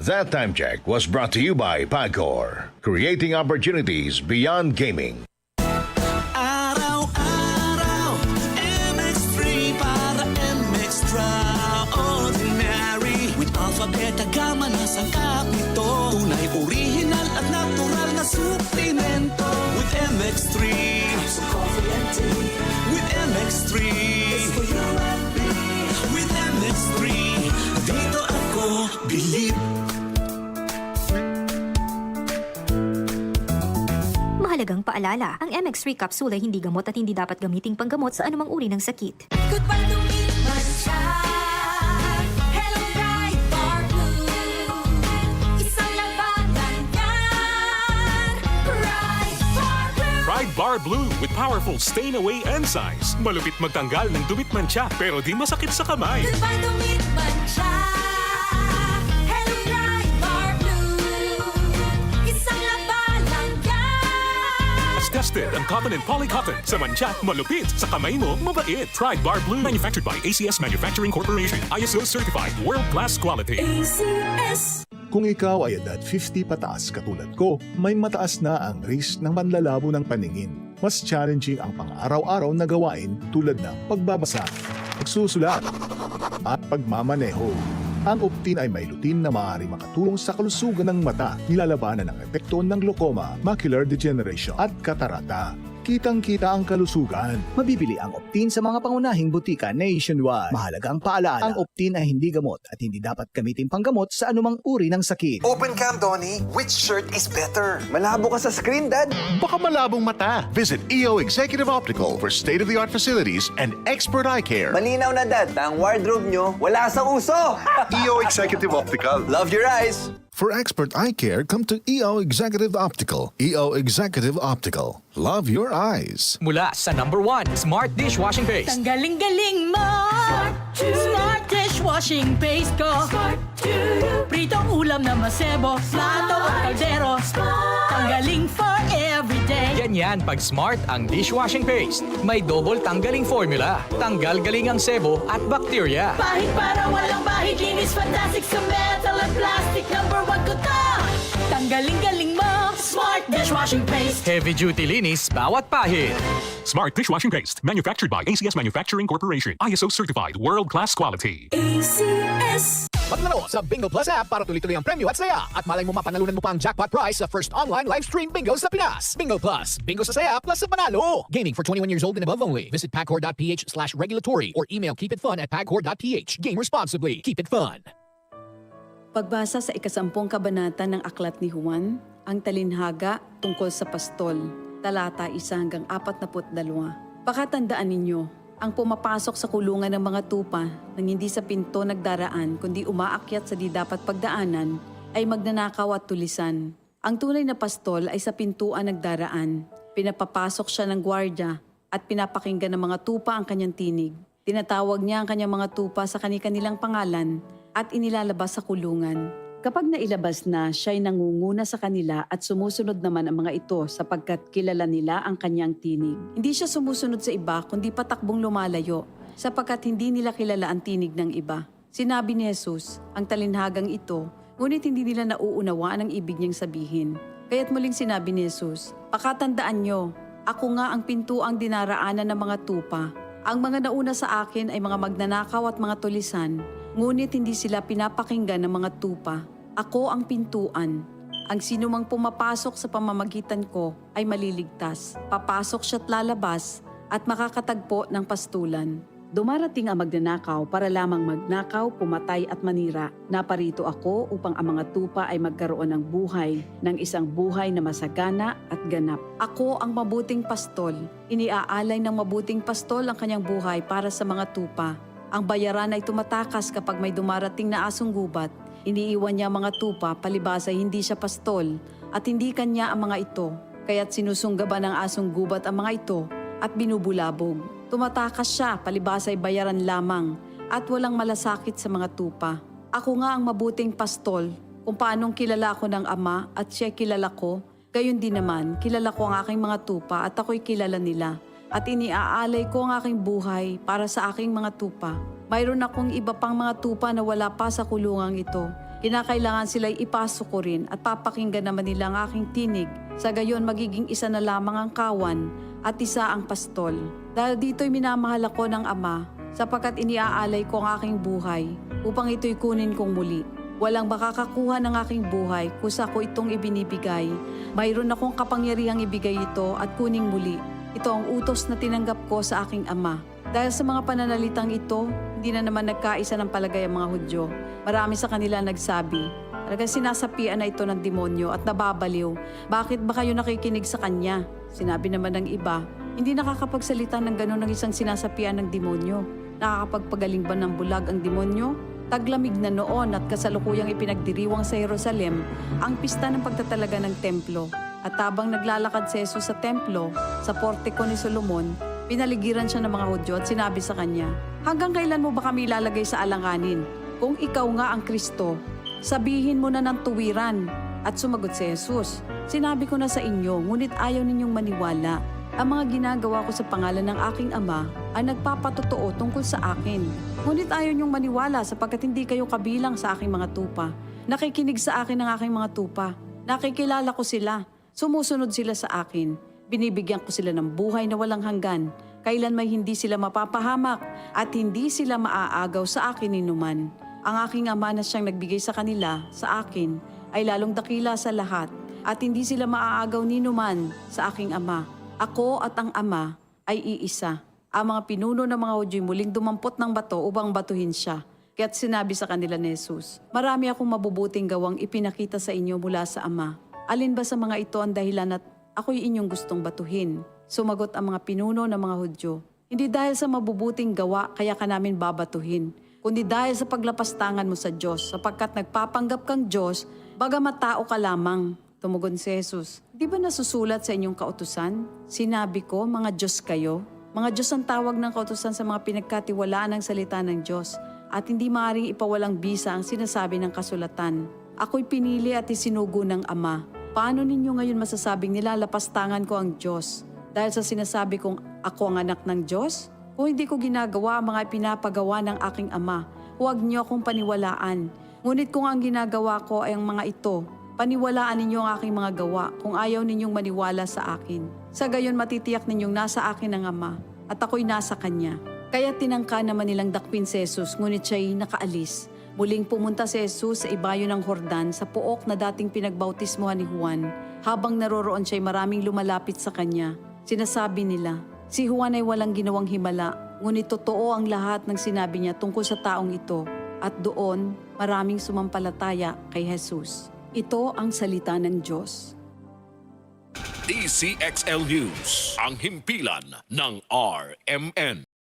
That Time Check was brought to you by Pagcor, creating opportunities beyond gaming. Araw-araw, MX3 para MX-Traordinary. With Alpha, Beta, Gamma na sangkap nito. Tunay, original at natural na suplemento. With MX3, so coffee and tea. With MX3, it's for you and me. With MX3, dito ako believe. Mahalagang paalala, ang MX3 capsule ay hindi gamot at hindi dapat gamiting panggamot sa anumang uri ng sakit. Goodbye to me, Mancha. Hello, bright bar blue. Isang labanan yan. Bright bar blue. Pride Bar Blue with powerful stain-away enzymes. Malupit magtanggal ng dumit mancha pero di masakit sa kamay. Goodbye to me, Mancha. Hello, bright bar blue. Isang labanan yan. As tested ang cotton and polycotton sa mancha, malupit sa kamay mo, mabait. Pride Bar Blue, manufactured by ACS Manufacturing Corporation. ISO certified, world-class quality. ACS. Kung ikaw ay edad 50 pataas katulad ko, may mataas na ang risk ng panlalabo ng paningin. Mas challenging ang pang-araw-araw na gawain tulad ng pagbabasa, pagsusulat, at pagmamaneho. Ang Optin ay may lutin na maaaring makatulong sa kalusugan ng mata, nilalabanan ng epekto ng glaucoma, macular degeneration at katarata. Kitang-kita ang kalusugan. Mabibili ang Optin sa mga pangunahing butika nationwide. Mahalagang paalala, ang Optin ay hindi gamot at hindi dapat gamitin panggamot sa anumang uri ng sakit. Open cam, Donnie. Which shirt is better? Malabo ka sa screen, Dad. Baka malabong mata. Visit EO Executive Optical for state-of-the-art facilities and expert eye care. Malinaw na, Dad. Ang wardrobe nyo, wala sa uso. EO Executive Optical. Love your eyes. For expert eye care, come to EO Executive Optical. EO Executive Optical. Love your eyes. Mula sa #1 Smart Dishwashing Paste. Ang galing-galing mo. Smart dishwashing paste ko. Pritong ulam na masebo, plato at kaldero. Tanggaling for everyday. Ganyan pag Smart ang dishwashing paste. May double tanggaling formula. Tanggal galing ang sebo at bakterya. Bahid para walang bahid, linis fantastic sa metal at plastic. #1 ko to. Tanggaling-galing mo. Smart dishwashing paste. Heavy duty linis bawat pahid. Smart Dishwashing Paste, manufactured by ACS Manufacturing Corporation. ISO certified, world-class quality. ACS. Maglaro sa Bingo Plus app para tuloy-tuloy ang premyo at saya. At malay mo mapanalunan mo pa ang jackpot prize sa first online live stream bingo sa Pinas. Bingo Plus. Bingo sa saya plus sa panalo. Gaming for 21 years old and above only. Visit pagcor.ph/regulatory or email keepitfun@pagcor.ph. Game responsibly. Keep it fun. Pagbasa sa ikasampung kabanata ng Aklat ni Juan, ang talinhaga tungkol sa pastol, talata 1-42. Pakatandaan ninyo, ang pumapasok sa kulungan ng mga tupa nang hindi sa pinto nagdaraan kundi umaakyat sa di dapat pagdaanan ay magnanakaw at tulisan. Ang tunay na pastol ay sa pintuan nagdaraan. Pinapapasok siya ng gwardya at pinapakinggan ng mga tupa ang kanyang tinig. Tinatawag niya ang kanyang mga tupa sa kani-kanilang pangalan at inilalabas sa kulungan. Kapag nailabas na, siya'y nangunguna sa kanila at sumusunod naman ang mga ito sapagkat kilala nila ang kanyang tinig. Hindi siya sumusunod sa iba kundi patakbong lumalayo sapagkat hindi nila kilala ang tinig ng iba. Sinabi ni Jesus, ang talinhagang ito, ngunit hindi nila nauunawaan ang ibig niyang sabihin. Kaya't muling sinabi ni Jesus, pakatandaan nyo, ako nga ang pintuang dinaraanan ng mga tupa. Ang mga nauna sa akin ay mga magnanakaw at mga tulisan, ngunit hindi sila pinapakinggan ng mga tupa. Ako ang pintuan. Ang sinumang pumapasok sa pamamagitan ko ay maliligtas. Papasok siya't lalabas at makakatagpo ng pastulan. Dumarating ang magnanakaw para lamang magnakaw, pumatay at manira. Naparito ako upang ang mga tupa ay magkaroon ng buhay, ng isang buhay na masagana at ganap. Ako ang mabuting pastol. Iniaalay ng mabuting pastol ang kanyang buhay para sa mga tupa. Ang bayaran ay tumatakas kapag may dumarating na asong gubat. Iniiwan niya ang mga tupa, palibhas ay hindi siya pastol at hindi kanya ang mga ito. Kaya't sinusunggaban ng asong gubat ang mga ito at binubulabog. Tumatakas siya, palibhas ay bayaran lamang at walang malasakit sa mga tupa. Ako nga ang mabuting pastol, kung paanong kilala ko ng Ama at siya kilala ko, gayon din naman kilala ko ang aking mga tupa at ako'y kilala nila. At iniaalay ko ang aking buhay para sa aking mga tupa. Mayroon akong iba pang mga tupa na wala pa sa kulungang ito. Kinakailangan sila'y ipasok ko rin at papakinggan naman nila ang aking tinig. Sa gayon magiging isa na lamang ang kawan at isa ang pastol. Dahil dito'y minamahal ako ng Ama, sapagkat iniaalay ko ang aking buhay upang ito'y kunin kong muli. Walang makakakuha ng aking buhay kusa ko itong ibinibigay. Mayroon akong kapangyarihang ibigay ito at kuning muli. Ito ang utos na tinanggap ko sa aking Ama. Dahil sa mga pananalitang ito, hindi na naman nagkaisa ng palagay ang mga Hudyo. Marami sa kanila nagsabi, talagang sinasapian na ito ng demonyo at nababaliw. Bakit ba kayo nakikinig sa kanya? Sinabi naman ng iba, hindi nakakapagsalita ng gano'n ng isang sinasapian ng demonyo. Nakakapagpagaling ba ng bulag ang demonyo? Taglamig na noon at kasalukuyang ipinagdiriwang sa Jerusalem ang pista ng pagtatalaga ng templo. At habang naglalakad si Jesus sa templo, sa portiko ni Solomon, pinaligiran siya ng mga Hudyo at sinabi sa kanya, hanggang kailan mo ba kami ilalagay sa alanganin? Kung ikaw nga ang Kristo, sabihin mo na ng tuwiran. At sumagot si Jesus, sinabi ko na sa inyo, ngunit ayaw ninyong maniwala. Ang mga ginagawa ko sa pangalan ng aking Ama ay nagpapatotoo tungkol sa akin. Ngunit ayaw niyong maniwala sapagkat hindi kayo kabilang sa aking mga tupa. Nakikinig sa akin ang aking mga tupa. Nakikilala ko sila. Sumusunod sila sa akin. Binibigyan ko sila ng buhay na walang hanggan. Kailan may hindi sila mapapahamak at hindi sila maaagaw sa akin ninuman. Ang aking Ama na siyang nagbigay sa kanila, sa akin, ay lalong dakila sa lahat at hindi sila maaagaw ninuman sa aking Ama. Ako at ang Ama ay iisa. Ang mga pinuno ng mga Hudyo muling dumampot ng bato upang batuhin siya. Kaya't sinabi sa kanila ni Jesus, marami akong mabubuting gawang ipinakita sa inyo mula sa Ama. Alin ba sa mga ito ang dahilan at ako'y inyong gustong batuhin? Sumagot ang mga pinuno ng mga Hudyo, hindi dahil sa mabubuting gawa kaya ka namin babatuhin, kundi dahil sa paglapastangan mo sa Diyos, sapagkat nagpapanggap kang Diyos, bagamat tao ka lamang. Tumugon si Jesus, di ba nasusulat sa inyong kautusan? Sinabi ko, mga Diyos kayo. Mga Diyos ang tawag ng kautusan sa mga pinagkatiwalaan ng salita ng Diyos at hindi maaaring ipawalang bisa ang sinasabi ng kasulatan. Ako'y pinili at isinugo ng Ama. Paano ninyo ngayon masasabing nilalapastangan ko ang Diyos? Dahil sa sinasabi kong ako ang anak ng Diyos? Kung hindi ko ginagawa ang mga pinapagawa ng aking Ama, huwag niyo akong paniwalaan. Ngunit kung ang ginagawa ko ay ang mga ito, paniwalaan ninyo ang aking mga gawa kung ayaw ninyong maniwala sa akin. Sa gayon matitiyak ninyong nasa akin ang Ama at ako'y nasa Kanya. Kaya tinangka naman nilang dakpin si Jesus ngunit siya'y nakaalis. Muling pumunta si Jesus sa ibayo ng Jordan sa pook na dating pinagbautismohan ni Juan. Habang naroroon siya'y maraming lumalapit sa Kanya. Sinasabi nila, si Juan ay walang ginawang himala, ngunit totoo ang lahat ng sinabi niya tungkol sa taong ito. At doon, maraming sumampalataya kay Jesus. Ito ang salita ng Diyos. DCXL News, ang himpilan ng RMN.